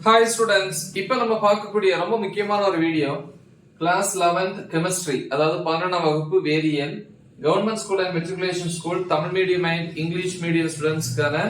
Hi students, இப்போ நம்ம பார்க்கக்கூடிய ரொம்ப முக்கியமான ஒரு வீடியோ கிளாஸ் 11th கெமிஸ்ட்ரி, அதாவது 12ஆம் வகுப்பு வேதியியல், government school and matriculation school, Tamil medium and English medium ஸ்டூடெண்ட்ஸ்க்கான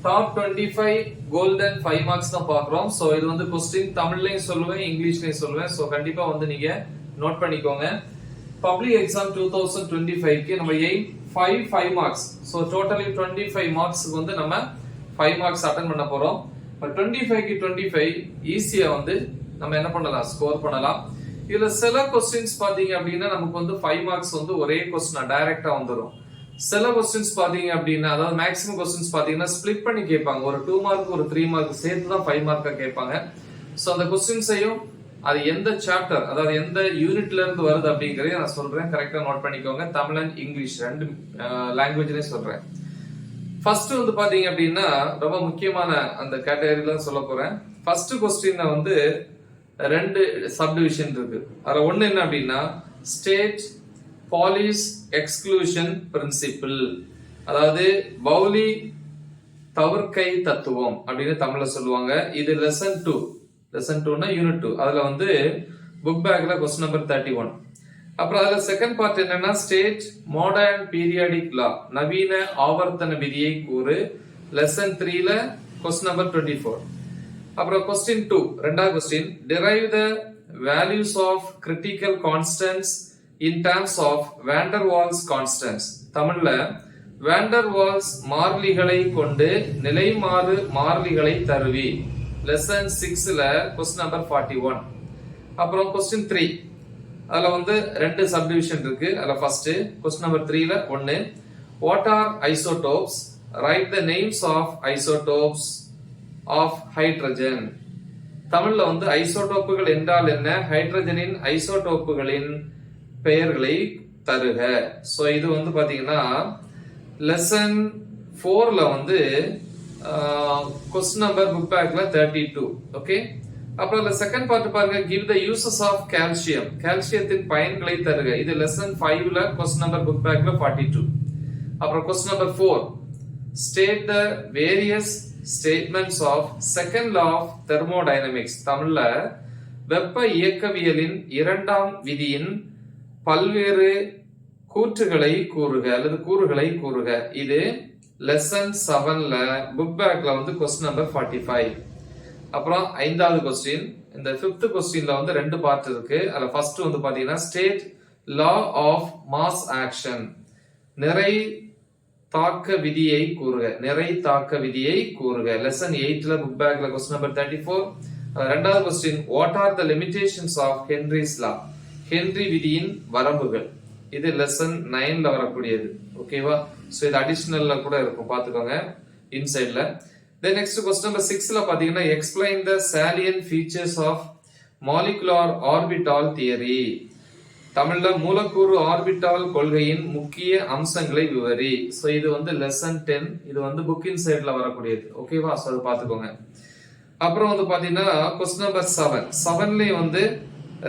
டாப் 25 கோல்டன் 5 மார்க்ஸ் தான் பார்க்குறோம். ஸோ இது வந்து கொஸ்டின் தமிழ்லையும் சொல்லுவேன், இங்கிலீஷ்லையும் சொல்லுவேன். ஸோ கண்டிப்பா வந்து நீங்க நோட் பண்ணிக்கோங்க. பப்ளிக் எக்ஸாம் 2025க்கு நம்ம எய்ம் 5 மார்க்ஸ். ஸோ டோட்டலி 25 மார்க்ஸ்க்கு வந்து நம்ம 5 மார்க்ஸ் அட்டன் பண்ண போறோம். 25க்கு 25 ஈஸியா வந்து நம்ம என்ன பண்ணலாம், ஸ்கோர் பண்ணலாம். இதுல சில கொஸ்டின்ஸ் பாத்தீங்க அப்படின்னா நமக்கு வந்து 5 மார்க்ஸ் வந்து ஒரே கொஸ்டின் டைரக்டா வந்துடும். சில கொஸ்டின்ஸ் பாத்தீங்க அப்படின்னா, அதாவது மேக்ஸிமம் கொஸ்டின்ஸ் பாத்தீங்கன்னா ஸ்பிளிட் பண்ணி கேட்பாங்க. ஒரு 2 மார்க் ஒரு 3 மார்க் சேர்த்து தான் 5 மார்க்கா கேட்பாங்க. ஸோ அந்த கொஸ்டின்ஸையும் அது எந்த சாப்டர், அதாவது எந்த யூனிட்ல இருந்து வருது அப்படிங்கறத நான் சொல்றேன். கரெக்டா நோட் பண்ணிக்கோங்க. தமிழ் அண்ட் இங்கிலீஷ் ரெண்டு லாங்குவேஜ்லயும் சொல்றேன். ஃபர்ஸ்ட் வந்து பாத்தீங்க அப்படின்னா ரொம்ப முக்கியமான அந்த கேட்டகரியில சொல்ல போறேன். ஃபர்ஸ்ட் கொஸ்டின் வந்து ரெண்டு சப்டிவிஷன் இருக்கு. அதுல ஒண்ணு என்ன அப்படின்னா ஸ்டேட் பாலிஸ் எக்ஸ்க்ளூஷன் பிரின்சிபிள், அதாவது பவுலி தவிர்க்கை தத்துவம் அப்படின்னு தமிழ்ல சொல்லுவாங்க. இது லெசன் 2னா யூனிட் 2. அதுல வந்து புக் பேக்ல கொஸ்டின் நம்பர் 31. அப்புறம் அதுல செகண்ட் பார்ட் என்னன்னா ஸ்டேட் மாடர்ன் பீரியாடிக் லா, நவீன ஆவர்த்தன விதியை கூறு, லெசன் 3ல கொஸ்டின் நம்பர் 24. அப்புறம் கொஸ்டின் 2, ரெண்டாவது question, derive the values of critical constants in terms of van der Waals constants. தமிழ்ல van der Waals மாறிலிகளை கொண்டு நிலைமாறு மாறிலிகளை தருவி, லெசன் 6ல கொஸ்டின் நம்பர் 41. அப்புறம் கொஸ்டின் 3, அதுல வந்து ரெண்டு சப்டிவிஷன் இருக்கு. அதுல ஃபர்ஸ்ட் கொஸ்டின் நம்பர் 3ல 1, what are isotopes, write the names of isotopes of hydrogen. தமிழ்ல வந்து ஐசோடோப்புகள் என்றால் என்ன, ஹைட்ரஜனின் ஐசோடோப்புகளின் பெயர்களை தருக. சோ இது வந்து பாத்தீங்கன்னா லெசன் 4ல வந்து கொஸ்டின் நம்பர் புக் பேக்ல 32. ஓகே. அப்புறம் செகண்ட் பார்ட் பாருங்க, give the uses of calcium, கால்சியத்தின் பயன்களை தருக. இது லெசன் 5ல கொஸ்டின் நம்பர் புக் பேக்ல 42. அப்புறம் question number 4, state the various statements of second law of thermodynamics. தமிழ்ல வெப்ப இயக்கவியலின் இரண்டாம் விதியின் பல்வேறு கூற்றுகளை கூறுக அல்லது கூறுகளை கூறுக. இது லெசன் 7ல புக் பேக்ல வந்து கொஸ்டின் நம்பர் 45. அப்புறம் ஐந்தாவது கொஸ்டின், இந்த 5th கொஸ்டின்ல வந்து ரெண்டு பார்ட் இருக்கு. அதுல ஃபர்ஸ்ட் வந்து பாத்தீங்கன்னா state law of mass action, நிறை தாக்க விதியை கூறுக, நிறை தாக்க விதியை கூறுக, லெசன் 8ல புக் பேக்ல கொஸ்டின் நம்பர் 34. ரெண்டாவது கொஸ்டின், what are the limitations of Henry's law, Henry விதியின் வரம்புகள். இது லெசன் 9ல வரக்கூடியது. ஓகேவா? சோ இது அடிஷனல்ல கூட இருக்கும், பாத்துக்கோங்க இன்சைட்ல. Then next question number 6ல பாத்தீங்கன்னா explain the salient features of molecular orbital theory. தமிழ்ல மூலக்கூறு ஆர்பிட்டால் கொள்கையின் முக்கிய அம்சங்களை விவரி. சோ இது வந்து லெசன் 10. இது வந்து புக் இன்சைட்ல வரக்கூடியது. ஓகேவா? சோ அது பாத்துக்கோங்க. அப்புறம் வந்து பாத்தீங்கன்னா question number 7ல வந்து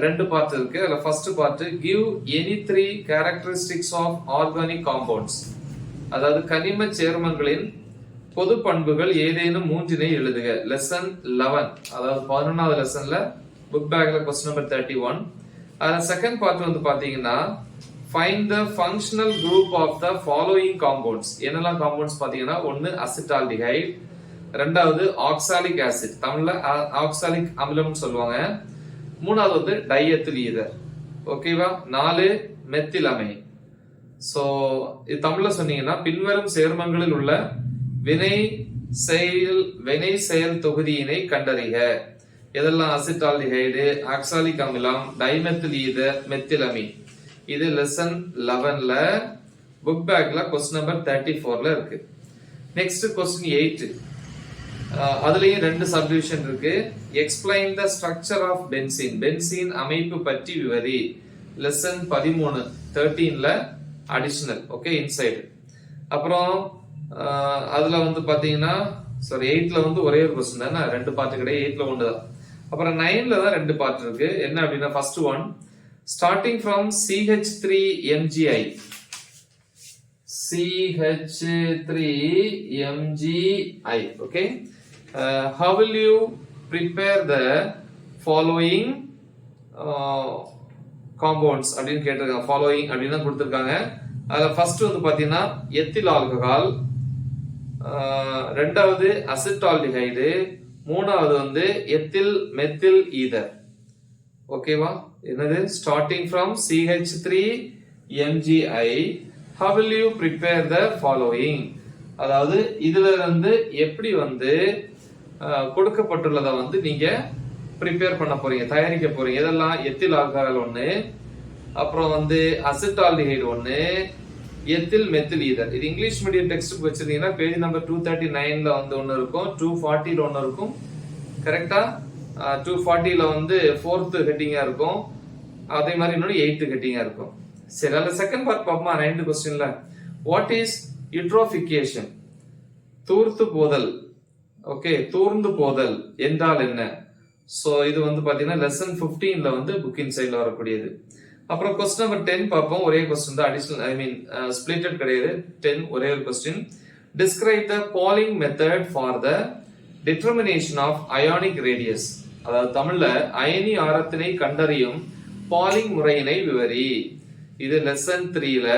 ரெண்டு பார்ட் இருக்கு. அதுல first part, give any 3 characteristics of organic compounds, அதாவது கனிம சேர்மங்களின் பொது பண்புகள் ஏதேனும் 3 எழுதுக, லெசன் 11, அதாவது 11வது லெசன்ல புக் பேக்ல கொஸ்டின் நம்பர் 31. அதுல செகண்ட் பார்ட் வந்து பாத்தீங்கன்னா find the functional group of the following compounds. என்னெல்லாம் காம்பவுண்ட்ஸ் பாத்தீங்கன்னா, ஒன்னு அசிட்டால்டிஹைட், ரெண்டாவது ஆக்சாலிக் ஆசிட், தமிழ்ல ஆக்சாலிக் அமிலம் சொல்லுவாங்க, மூணாவது வந்து டைஎத்தில் ஈதர். ஓகேவா? 4 மெத்திலமைன். சோ இது தமிழ்ல சொன்னீங்கன்னா பின்வரும் சேர்மங்களில் உள்ள வினை செயல் தொகுதியினை கண்டறிக. இதெல்லாம் அசிட்டால்டிஹைடு, ஆக்சாலிக் அமிலம், டைமெத்தில் ஈதர், மெத்திலமீன். இது லெசன் 11ல புக் பேக்ல கொஸ்டின் நம்பர் 34ல இருக்கு. நெக்ஸ்ட் கொஸ்டின் 8, அதுலயும் ரெண்டு சப்டிவிஷன் இருக்கு. Explain the structure of benzene, benzene அமைப்பு பற்றி விவரி, லெசன் 13 13ல அடிஷனல். Okay, inside. அப்புறம் அதுல வந்து பாத்தீங்கன்னா 8ல வந்து ஒரே ஒரு கொஸ்டின் தானே, ரெண்டு பார்ட் கிடையாது, 8ல ஒன்று தான். அப்புறம் 9ல தான் ரெண்டு பார்ட் இருக்கு. என்ன அப்படின்னா first one, starting from CH3MgI, CH3MgI. okay, how will you prepare the following compounds அப்படின்னு கேட்டிருக்காங்க. following அப்படின்னு கொடுத்திருக்காங்க. அதுல ஃபர்ஸ்ட் வந்து பாத்தீங்கன்னா எத்தில் ஆல்கஹால், ரெண்டாவது அசிட்டால்டிஹைடு, மூணாவது வந்து எத்தில் மெத்தில் ஈதர். ஓகேவா? என்னது? starting from CH3 MgI, how will you prepare the following? அதாவது இதுல இருந்து எப்படி வந்து கொடுக்கப்பட்டுள்ளதை வந்து நீங்க ப்ரிப்பேர் பண்ண போறீங்க, தயாரிக்க போறீங்க. இதெல்லாம் எத்தில் ஆல்கஹால் ஒண்ணு, அப்புறம் வந்து அசிட்டால்டிஹைடு ஒண்ணு, எத்தில் மெத்தில் ஈதர். இது இங்கிலீஷ் மீடியம் டெக்ஸ்ட் புக் வச்சிருந்தீங்கன்னா பேஜ் நம்பர் 239ல வந்து ஒன்னு இருக்கும், 240ல ஒன்னு இருக்கும். கரெக்டா? 240ல வந்து 4th ஹெட்டிங்கா இருக்கும், அதே மாதிரி இன்னொரு 8th ஹெட்டிங்கா இருக்கும். சரி, அதுல செகண்ட் பார்ட் பாப்போமா? 9th क्वेश्चनல வாட் இஸ் யூட்ரோஃபிகேஷன்? தூர்த்து போதல். ஓகே, தூர்ந்து போதல் என்றால் என்ன? சோ இது வந்து பாத்தீங்கன்னா லெசன் 15ல வந்து புக் இன்சைட்ல வரக்கூடியது. அப்புறம் क्वेश्चन நம்பர் 10 பாப்போம். ஒரே क्वेश्चन தான், அடிஷனல் ஐ மீன் ஸ்ப்ளிட்டட் கிடையாது. 10 ஒரே ஒரு question. Describe the Pauling method for the determination of ionic radius. அதாவது தமிழ்ல அயனி ஆரத்தினை கண்டறியும் பாலிங் முறையினை விவரி. இது லெசன் 3ல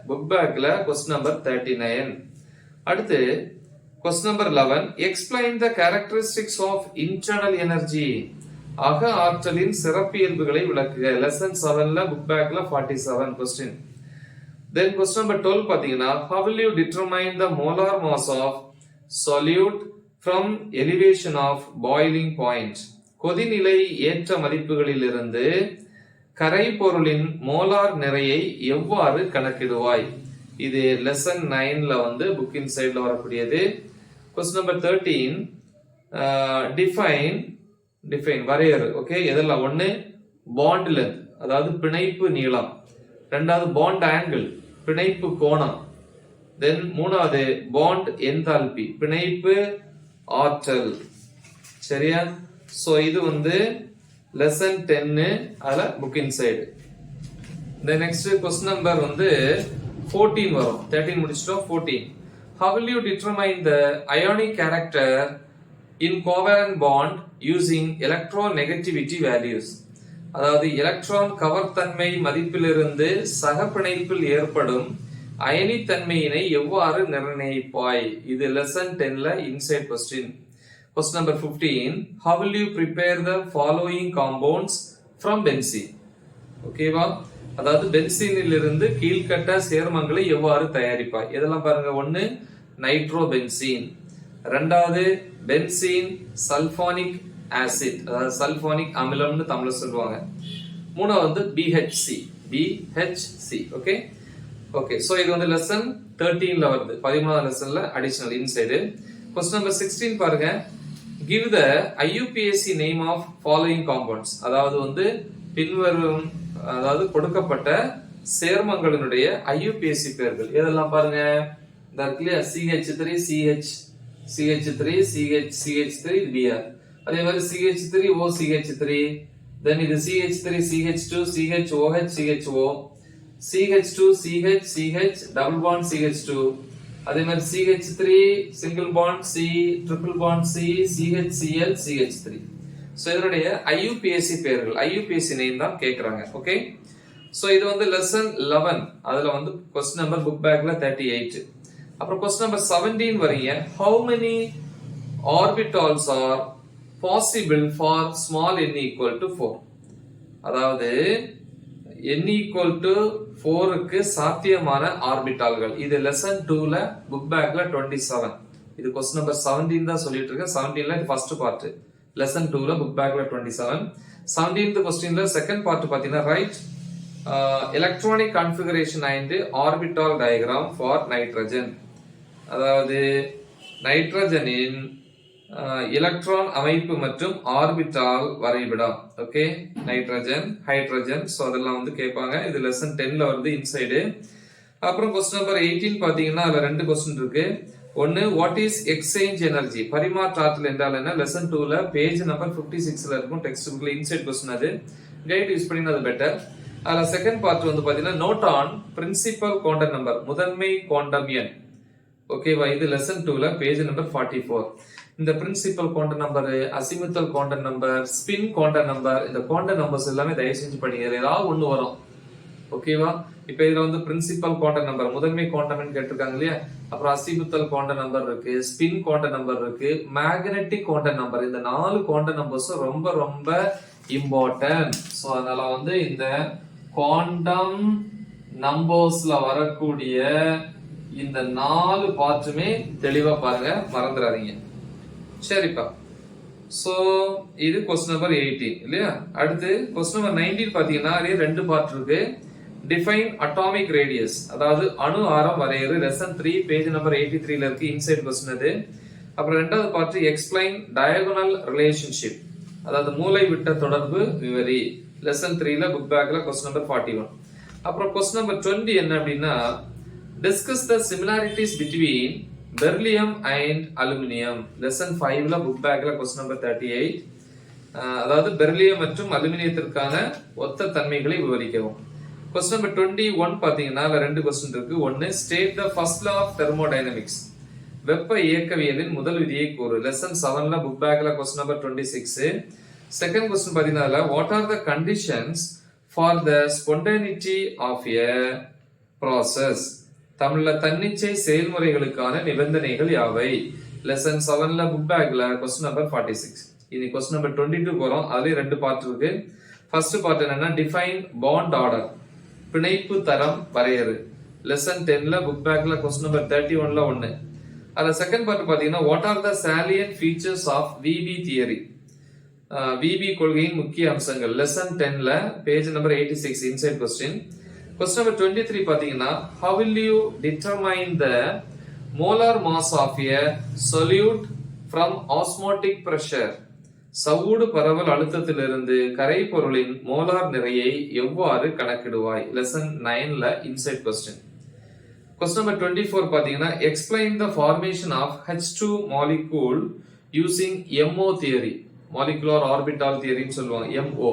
புக் பேக்ல क्वेश्चन நம்பர் 39. அடுத்து question number 11, explain the characteristics of internal energy. அக ஆற்றலின் சிறப்பியல்புகளை விளக்குக. லெசன் 7ல புக் பேக்ல 47 क्वेश्चन. தென் क्वेश्चन நம்பர் 12 பாத்தீங்கன்னா how will you determine the molar mass of solute from elevation of boiling point. கொதிநிலை ஏற்ற மதிப்புகளில் இருந்து கரை பொருளின் மோலார் நிறையை எவ்வாறு கணக்கிடுவாய்? இது லெசன் 9ல வந்து புக் இன்சைட்ல வரக்கூடியது. क्वेश्चन நம்பர் 13, டிஃபைன் வரையறு. ஓகே, இதெல்லாம் ஒன்னு பாண்ட் லென்த், அதாவது பிணைப்பு நீளம். ரெண்டாவது பாண்ட் ஆங்கிள், பிணைப்பு கோணம். தென் மூணாவது பாண்ட் என்தால்பி, பிணைப்பு ஆற்றல். சரியா? சோ இது வந்து லெசன் 10 அதுல book inside. the next question number வந்து 14 வரும். 13 முடிச்சிட்டோம். 14, how will you determine the ionic character in covalent bond using electronegativity values. அதாவது எலக்ட்ரான் கவர்த்தன்மை மதிப்பிலிருந்து சகப்பிணைப்பில் ஏற்படும் அயனித்தன்மையினை எவ்வாறு நிர்ணயிப்பாய்? இது லெசன் 10ல inside question. Question number 15, how will you prepare the following compounds from benzene? ஓகேவா? அதாவது பென்சீனில் இருந்து கீழ்கட்ட சேர்மங்களை எவ்வாறு தயாரிப்பாய்? இதெல்லாம் பாருங்க. ஒன்னு நைட்ரோபென்சீன், ரெண்டாவது பென்சீன் சல்போனிக் ஆசிட், அதாவது சல்போனிக் அமிலம்னு தமிழ்ல சொல்லுவாங்க. மூணாவது BHC. Okay okay. சோ இது வந்து லெசன் 13ல வருது, 13வது லெசன்ல அடிஷனல் இன்சைடு. क्वेश्चन நம்பர் 16 பாருங்க. give the IUPAC name of following compounds. அதாவது வந்து பின்வரும், அதாவது கொடுக்கப்பட்ட சேர்மங்களினுடைய IUPAC பெயர்கள். இதெல்லாம் பாருங்க. இந்த இருக்குல CH3 CH3 Br, அதே மாதிரி CH3OCH3, then இது CH3 CH2 CHOH CHO, CH2CH double bond CH2, அதே மாதிரி CH3 single bond C triple bond C CHCl CH3. So இதனுடைய IUPAC பெயர்கள், IUPAC நேம் தான் கேக்குறாங்க. ஓகே, சோ இது வந்து லெசன் 11, அதுல வந்து क्वेश्चन நம்பர் புக் பேக்ல 38. அப்புறம் क्वेश्चन நம்பர் 17 வரீங்க. how many orbitals are possible for small n equal to 4? அதாவது n equal to 4க்கு சாத்தியமான ஆர்பிட்டால்கள். இது லெசன் 2ல புக் பேக்ல 27. இது क्वेश्चन நம்பர் 17 தான் சொல்லிட்டு இருக்கேன். 17ல இது ஃபர்ஸ்ட் பார்ட், லெசன் 2ல புக் பேக்ல 27. 17th क्वेश्चनல செகண்ட் பார்ட் பாத்தீங்கன்னா right electronic configuration and orbital diagram for nitrogen. அதாவது நைட்ரஜனின் எலக்ட்ரான் அமைப்பு மற்றும் ஆர்பிட்டால் வரைபடம். ஓகே, நைட்ரஜன் ஹைட்ரஜன், சோ அதெல்லாம் வந்து கேட்பாங்க. இது லெசன் 10ல வருது இன்சைடு. அப்புறம் क्वेश्चन நம்பர் 18 பாத்தீங்கன்னா அதுல ரெண்டு क्वेश्चन இருக்கு. ஒன்னு வாட் இஸ் எக்ஸ்சேஞ்ச் எனர்ஜி, பரிமாற்ற ஆற்றல் என்றால் என்ன? லெசன் 2ல பேஜ் நம்பர் 56ல இருக்கும் டெக்ஸ்ட் புக்ல இன்சைட் क्वेश्चन. அது கைட் யூஸ் பண்ணி அது பெட்டர். அதுல செகண்ட் பார்ட் வந்து பாத்தீங்கன்னா note on principal quantum number, முதன்மை குவாண்டம் எண். ஓகேவா? இது லெசன் 2ல பேஜ் நம்பர் 44. இந்த principal quantum number, azimuthal quantum number, spin quantum number, இந்த குவாண்டம் நம்பர்ஸ் எல்லாமே தயவு செஞ்சு படிங்க. ஏதாவது ஒண்ணு வரும். ஓகேவா? இப்ப இதுல வந்து பிரின்சிபல் குவாண்டம் நம்பர், முதன்மை குவாண்டம் கேட்டிருக்காங்க இல்லையா? அப்புறம் அசிமுத்தல் குவாண்டம் நம்பர் இருக்கு, ஸ்பின் குவாண்டம் நம்பர் இருக்கு, மேக்னெட்டிக் குவாண்டம் நம்பர். இந்த 4 குவாண்டம் நம்பர்ஸும் ரொம்ப ரொம்ப இம்பார்ட்டன்ட். சோ அதனால வந்து இந்த குவாண்டம் நம்பர்ஸ்ல வரக்கூடிய இந்த 4 பார்ட்டுமே தெளிவா பாருங்க, மறந்துடாதீங்க. சரிப்பா. சோ இது கொஸ்டின் நம்பர் 18 இல்லையா? அடுத்து கொஸ்டின் நம்பர் 19 பாத்தீங்கன்னா ரெண்டு பார்ட் இருக்கு. டிஃபைன் அட்டாமிக் ரேடியஸ், அதாவது அணு ஆரம் வரையறு. லெசன் 3 பேஜ் நம்பர் 83ல இருக்கு. இன்சைட் கொஸ்டின் அது. அப்புறம் ரெண்டாவது பார்ட் எக்ஸ்பிளைன் டயகோனல் ரிலேஷன்ஷிப், அதாவது மூலை விட்ட தொடர்பு விவரி. லெசன் 3ல புக் பேக்ல கொஸ்டின் நம்பர் 41. அப்புறம் கொஸ்டின் நம்பர் 20 என்ன அப்படின்னா, discuss the similarities between beryllium and aluminium. Lesson 5ல புக் பேக்ல கொஸ்டின் நம்பர் 38. அதாவது பெர்லியம் மற்றும் அலுமினியத்திற்கான ஒத்த தன்மைகளை விவரிக்கவும். கொஸ்டின் நம்பர் 21 பாத்தீங்கன்னா ரெண்டு கொஸ்டின் இருக்கு. ஒன்னு, state the first law of thermodynamics, வெப்ப இயக்கவியலின் முதல் விதியை கூறு. லெசன் 7ல புக் பேக்ல கொஸ்டின் நம்பர் 26. செகண்ட் கொஸ்டின் பாத்தீங்கன்னா, what are the conditions for the spontaneity of a process, தமிழ்ல தன்னிச்சை செயல்முறைகளுக்கான நிபந்தனைகள் யாவை. லெசன் 7ல புக் பேக்ல கொஸ்டின் நம்பர் 46. இனி கொஸ்டின் நம்பர் 22 போறோம். அதுலயும் ரெண்டு பார்ட் இருக்கு. ஃபர்ஸ்ட் பார்ட் என்னன்னா, டிஃபைன் பாண்ட் ஆர்டர், பிணைப்பு தரம் வரையறு. லெசன் 10ல புக் பேக்ல கொஸ்டின் நம்பர் 31ல ஒன்னு. அதுல செகண்ட் பார்ட் பாத்தீங்கன்னா, what are the salient features of VB theory, VB கொள்கையின் முக்கிய அம்சங்கள். லெசன் 10ல page number 86 inside question. Question number 23 பாத்தீங்கன்னா, how will you determine the molar mass of a solute from osmotic pressure, சவ்வூடு பரவல் அழுத்தத்திலிருந்து கரை பொருளின் மோலார் நிறையை எவ்வாறு கணக்கிடுவாய். லெசன் 9ல இன்சைட் கொஸ்டின். கொஸ்டின் நம்பர் 24 பாத்தீங்கன்னா, explain the formation of H2 molecule using MO theory, molecular orbital theory ன்னு சொல்லுவாங்க. MO,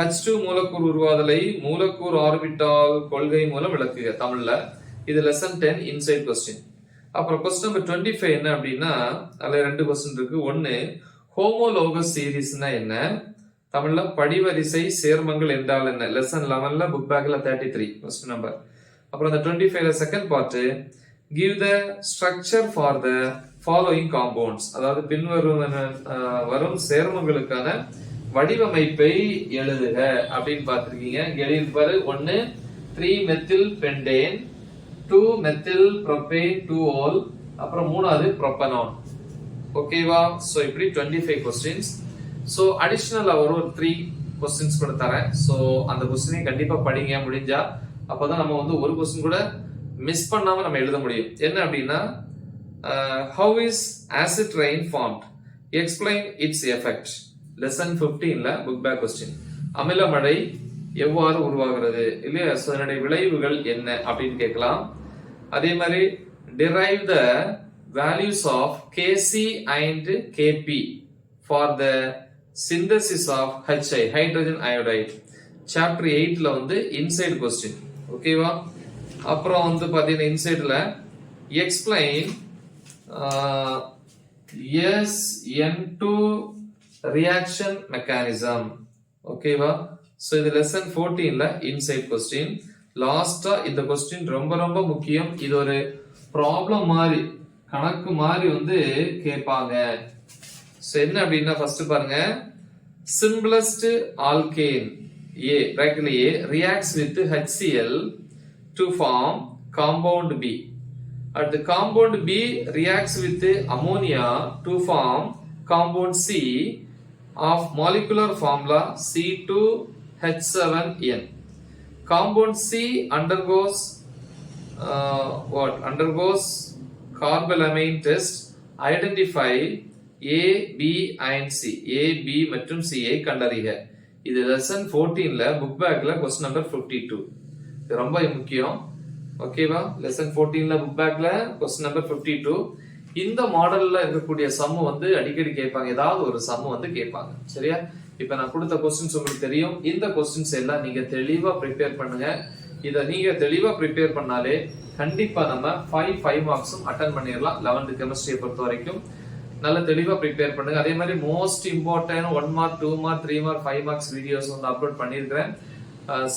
H2 மூலக்கூறு உருவாதலை மூலக்கூறு ஆர்பிட்டால் கொள்கை மூலம் விளக்குக தமிழ்ல. இது லெசன் 10 இன்சைட் கொஸ்டின். அப்புறம் கொஸ்டின் நம்பர் 25 என்ன அப்படின்னா, அதுல ரெண்டு கொஸ்டின் இருக்கு. ஒன்னு, ஹோமோலோகஸ் சீரிஸ்னா என்ன, தமிழ்ல படிவரிசை சேர்மங்கள் என்றால் என்ன. லெசன் 11ல புக் பேக்ல 33 கொஸ்டின் நம்பர். அப்புறம் அந்த 25ல second part, give the structure for the following compounds, அதாவது பின்வரும் வரும் சேர்மங்களுக்கான வடிவமைப்பை எழுதுக அப்படின்னு பார்த்திருக்கீங்க. எழுதியிருப்பாரு. ஒன்னு 3 methyl pentane, 2 methyl propane 2-ol, அப்புறம் மூணாவது ப்ரோபனான். ஓகேவா? சோ இப்படி 25 கொஸ்டின்ஸ். சோ அடிஷனலா ஒரு 3 கொஸ்டின்ஸ் கூட தரேன். சோ அந்த கொஸ்டினை கண்டிப்பா படிங்க முடிஞ்சா. அப்பதான் நம்ம வந்து ஒரு கொஸ்டின் கூட மிஸ் பண்ணாம நம்ம எழுத முடியும். என்ன அப்படின்னா, how is acid rain formed, explain its effect. Lesson 15ல புக் பேக் கொஸ்டின். அமில மழை எவ்வாறு உருவாகிறது இல்லையா, அதனுடைய விளைவுகள் என்ன அப்படின்னு கேட்கலாம். அதே மாதிரி derive the values of Kc and Kp for the synthesis of HI, hydrogen iodide. Chapter 8ல வந்து இன்சைட் கொஸ்டின். ஓகேவா? அப்புறம் வந்து பாத்தீங்கன்னா இன்சைட்ல explain SN2 reaction mechanism. ஓகேவா? சோ இது லெசன் 14ல இன்சைட் கொஸ்டின். லாஸ்டா இந்த கொஸ்டின் ரொம்ப ரொம்ப முக்கியம். இது ஒரு ப்ராப்ளம் மாதிரி, கணக்கு மாதிரி வந்து கேட்பாங்க. சோ என்ன அப்படின்னா, ஃபர்ஸ்ட் பாருங்க, simplest alkane A bracket A reacts with HCl to form compound B. At the compound B reacts with ammonia to form compound C of molecular formula C2H7N. Compound C undergoes undergoes carbalamine test. Identify A, B and C. A, B மற்றும் C ஐ கண்டறிக. இது lesson 14ல book பேக்ல question number 52. இது ரொம்ப முக்கியம். ஓகேவா? Lesson 14ல book பேக்ல question number 52. இந்த மாடல்ல இருக்கக்கூடிய சம் வந்து அடிக்கடி கேட்பாங்க. ஏதாவது ஒரு சம் வந்து கேட்பாங்க. சரியா? இப்ப நான் கொடுத்த கொஸ்டின்ஸ் உங்களுக்கு தெரியும். இந்த கொஸ்டின்ஸ் எல்லாம் நீங்க தெளிவா ப்ரிப்பேர் பண்ணுங்க. இத நீங்க தெளிவா ப்ரிப்பேர் பண்ணாலே கண்டிப்பா நம்ம 5 மார்க்ஸும் அட்டெண்ட் பண்ணிடலாம் 11th கெமிஸ்ட்ரியை பொறுத்த வரைக்கும். நல்ல தெளிவா ப்ரிப்பேர் பண்ணுங்க. அதே மாதிரி most important 1 mark 2 mark 3 mark 5 marks videos வந்து அப்லோட் பண்ணியிருக்கிறேன்.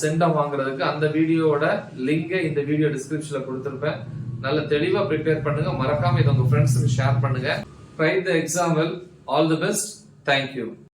சென்டம் வாங்குறதுக்கு அந்த வீடியோவோட லிங்கை இந்த வீடியோ டிஸ்கிரிப்ஷன்ல கொடுத்திருப்பேன். நல்ல தெளிவா ப்ரிப்பேர் பண்ணுங்க. மறக்காம இதை உங்க ஃப்ரெண்ட்ஸுக்கு ஷேர் பண்ணுங்க. Right the example. All the best. Thank you.